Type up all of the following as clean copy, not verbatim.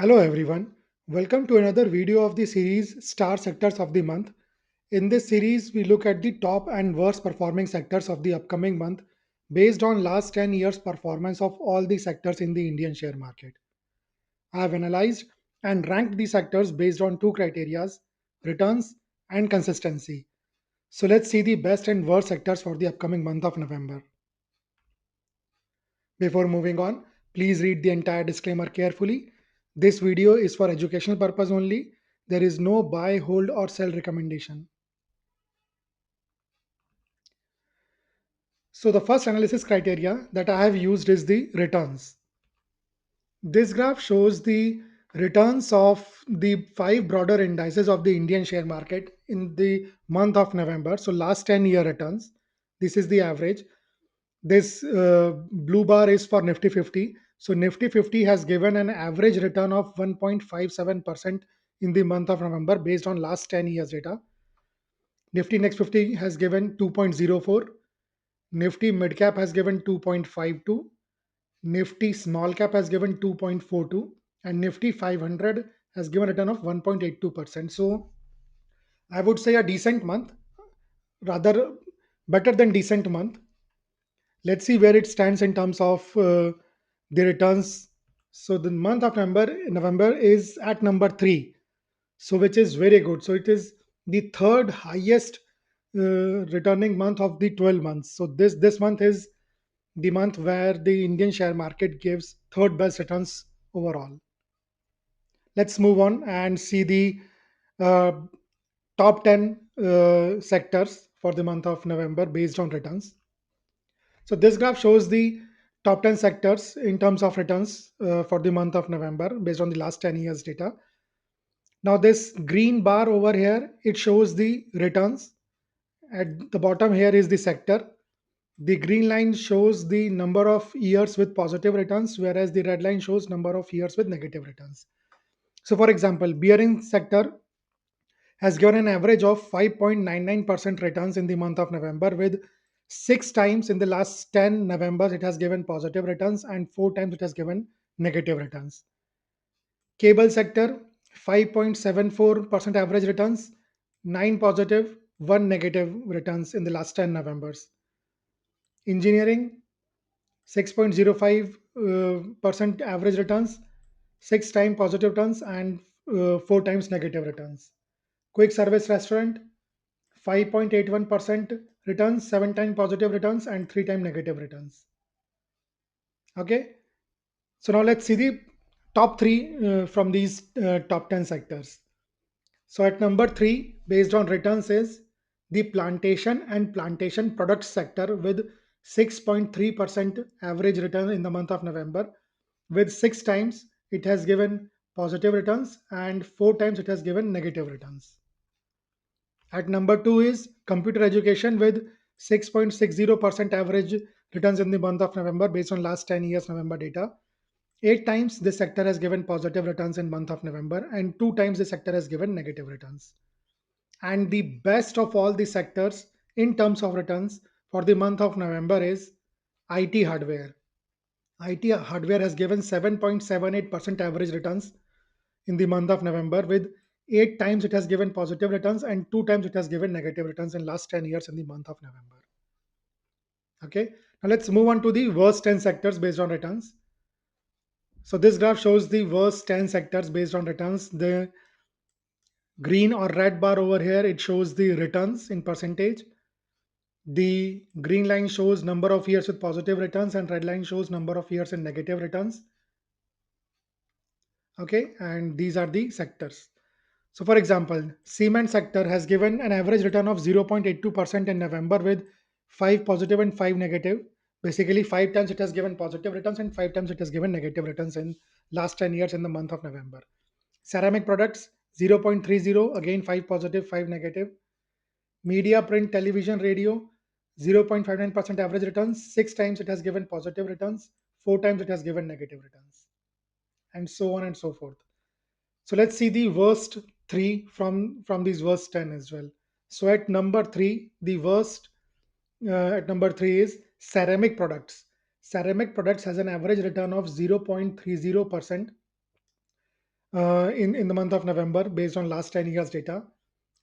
Hello everyone. Welcome to another video of the series Star Sectors of the Month. In this series, we look at the top and worst performing sectors of the upcoming month based on last 10 years performance of all the sectors in the Indian share market. I have analyzed and ranked the sectors based on two criterias: returns and consistency. So let's see the best and worst sectors for the upcoming month of November. Before moving on, please read the entire disclaimer carefully. This video is for educational purpose only. There is no buy, hold, or sell recommendation. So, the first analysis criteria that I have used is the returns. This graph shows the returns of the five broader indices of the Indian share market in the month of November. So, last 10-year returns. This is the average. This blue bar is for Nifty 50. So Nifty 50 has given an average return of 1.57% in the month of November based on last 10 years data. Nifty Next 50 has given 2.04. Nifty Mid Cap has given 2.52. Nifty Small Cap has given 2.42. And Nifty 500 has given a return of 1.82%. So I would say a decent month, rather better than decent month. Let's see where it stands in terms of the returns. So the month of November is at number 3, so which is very good. So it is the third highest returning month of the 12 months. So this month is the month where the Indian share market gives third best returns overall. Let's move on and see the uh, top 10 sectors for the month of November based on returns. So this graph shows the top 10 sectors in terms of returns for the month of November based on the last 10 years data. Now this green bar over here, it shows the returns. At the bottom here is the sector. The green line shows the number of years with positive returns, whereas the red line shows number of years with negative returns. So for example, bearing sector has given an average of 5.99% returns in the month of November, with six times in the last 10 Novembers it has given positive returns and four times it has given negative returns. Cable sector, 5.74% average returns, 9 positive, 1 negative returns in the last 10 Novembers. Engineering, 6.05 percent average returns, 6 times positive returns and 4 times negative returns. Quick service restaurant, 5.81% returns, 7 times positive returns, and 3 times negative returns. Okay, so now let's see the top three from these top 10 sectors. So at number 3, based on returns, is the plantation and plantation products sector with 6.3% average return in the month of November. With 6 times it has given positive returns and 4 times it has given negative returns. At number 2 is computer education with 6.60% average returns in the month of November based on last 10 years November data. 8 times this sector has given positive returns in month of November and 2 times the sector has given negative returns. And the best of all the sectors in terms of returns for the month of November is IT hardware. IT hardware has given 7.78% average returns in the month of November, with 8 times it has given positive returns and 2 times it has given negative returns in last 10 years in the month of November. Okay, now let's move on to the worst 10 sectors based on returns. So this graph shows the worst 10 sectors based on returns. The green or red bar over here, it shows the returns in percentage. The green line shows number of years with positive returns and red line shows number of years in negative returns. Okay, and these are the sectors. So for example, cement sector has given an average return of 0.82% in November, with 5 positive and 5 negative. Basically 5 times it has given positive returns and 5 times it has given negative returns in last 10 years in the month of November. Ceramic products, 0.30, again 5 positive, 5 negative. Media, print, television, radio, 0.59% average returns. 6 times it has given positive returns, 4 times it has given negative returns, and so on and so forth. So let's see the worst 3 from these worst 10 as well. So at number 3, the worst at number 3 is ceramic products. Ceramic products has an average return of 0.30%, in the month of November based on last 10 years data.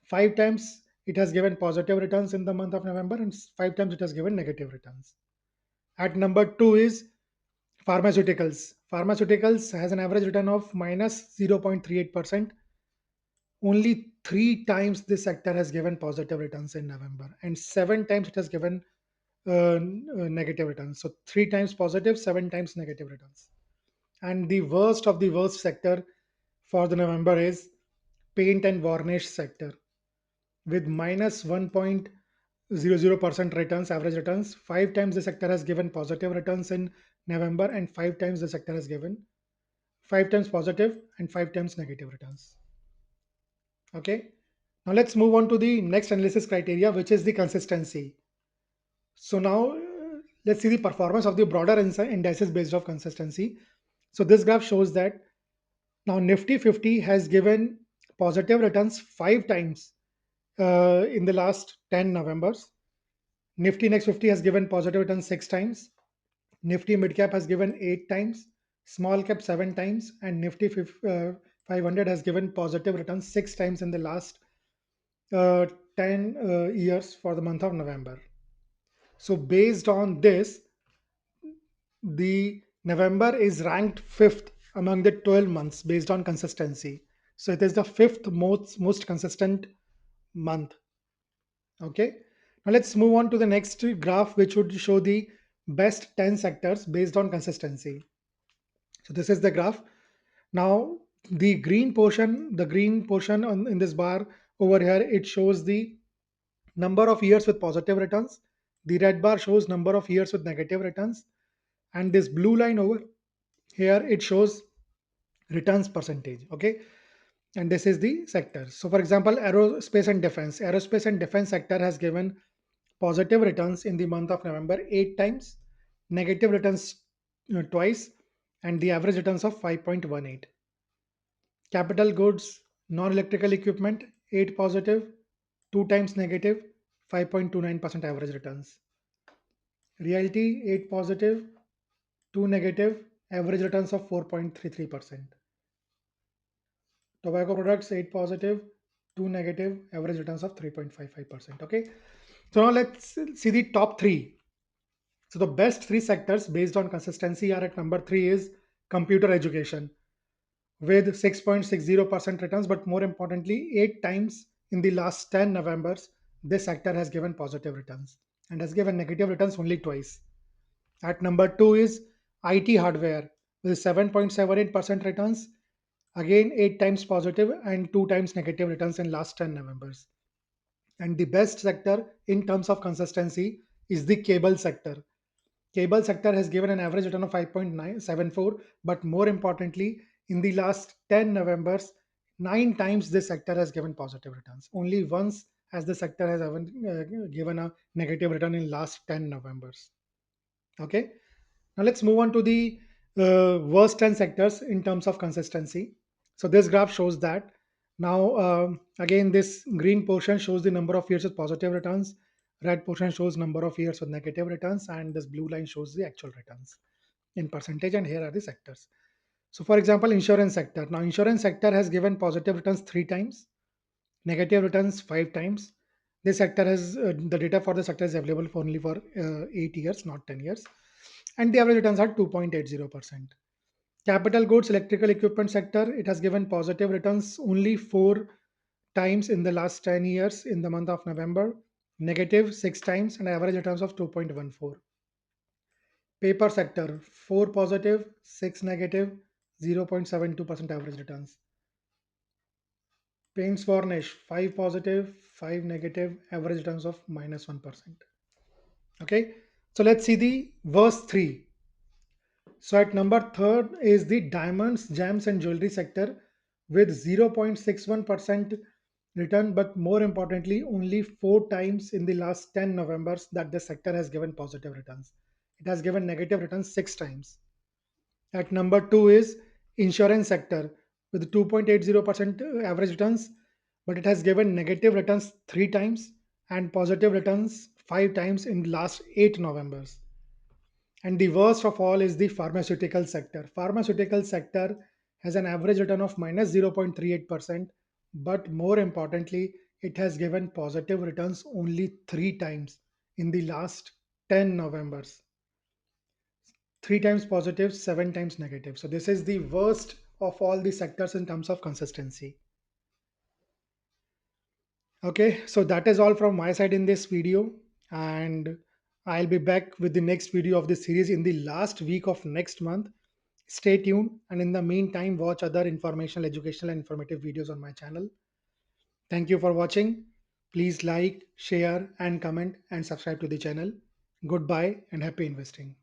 Five times it has given positive returns in the month of November, and five times it has given negative returns. At number two is pharmaceuticals. Pharmaceuticals has an average return of minus 0.38%. Only three times this sector has given positive returns in November, and seven times it has given negative returns. So three times positive, seven times negative returns. And the worst of the worst sector for the November is paint and varnish sector with minus 1.00% returns, average returns. Five times the sector has given positive returns in November, and five times the sector has given five times positive and five times negative returns. Okay. Now let's move on to the next analysis criteria, which is the consistency. So now let's see the performance of the broader indices based off consistency. So this graph shows that now Nifty 50 has given positive returns five times in the last 10 Novembers. Nifty Next 50 has given positive returns six times. Nifty Mid Cap has given eight times. Small Cap seven times, and Nifty 500 has given positive returns six times in the last uh, 10 years for the month of November. So based on this, the November is ranked fifth among the 12 months based on consistency. So it is the fifth most consistent month. Okay. Now let's move on to the next graph, which would show the best 10 sectors based on consistency. So this is the graph. Now the green portion in this bar over here, it shows the number of years with positive returns. The red bar shows number of years with negative returns, and this blue line over here, it shows returns percentage. Okay. And this is the sector. So for example, aerospace and defense sector has given positive returns in the month of November eight times, negative returns twice, and the average returns of 5.18. Capital goods, non-electrical equipment, 8 positive, 2 times negative, 5.29% average returns. Realty, 8 positive, 2 negative, average returns of 4.33%. Tobacco products, 8 positive, 2 negative, average returns of 3.55%. Okay. So now let's see the top three. So the best three sectors based on consistency are at number three is computer education with 6.60% returns, but more importantly, eight times in the last 10 Novembers, this sector has given positive returns and has given negative returns only twice. At number two is IT hardware with 7.78% returns, again eight times positive and two times negative returns in last 10 Novembers. And the best sector in terms of consistency is the cable sector. Cable sector has given an average return of 5.974, but more importantly, in the last 10 Novembers, nine times this sector has given positive returns. Only once has the sector has ever given a negative return in last 10 Novembers. Okay. Now let's move on to the worst 10 sectors in terms of consistency. So this graph shows that. Now, again, this green portion shows the number of years with positive returns. Red portion shows number of years with negative returns, and this blue line shows the actual returns in percentage. And here are the sectors. So, for example, insurance sector. Now, insurance sector has given positive returns three times, negative returns five times. This sector has the data for the sector is available for only for 8 years, not 10 years, and the average returns are 2.80%. Capital goods, electrical equipment sector, it has given positive returns only four times in the last 10 years in the month of November, negative six times, and average returns of 2.14. Paper sector, four positive, six negative, 0.72% average returns. Paints varnish, five positive, five negative, average returns of minus 1%. Okay, so let's see the worst three. So at number third is the diamonds, gems, and jewelry sector with 0.61% return, but more importantly, only four times in the last 10 Novembers that the sector has given positive returns. It has given negative returns six times. At number two is insurance sector with 2.80% average returns, but it has given negative returns three times and positive returns five times in the last eight Novembers. And the worst of all is the pharmaceutical sector. Pharmaceutical sector has an average return of minus 0.38%, but more importantly, it has given positive returns only three times in the last 10 Novembers. Three times positive, seven times negative. So, this is the worst of all the sectors in terms of consistency. Okay, so that is all from my side in this video, and I'll be back with the next video of this series in the last week of next month. Stay tuned, and in the meantime, watch other informational, educational, and informative videos on my channel. Thank you for watching. Please like, share, and comment, and subscribe to the channel. Goodbye, and happy investing.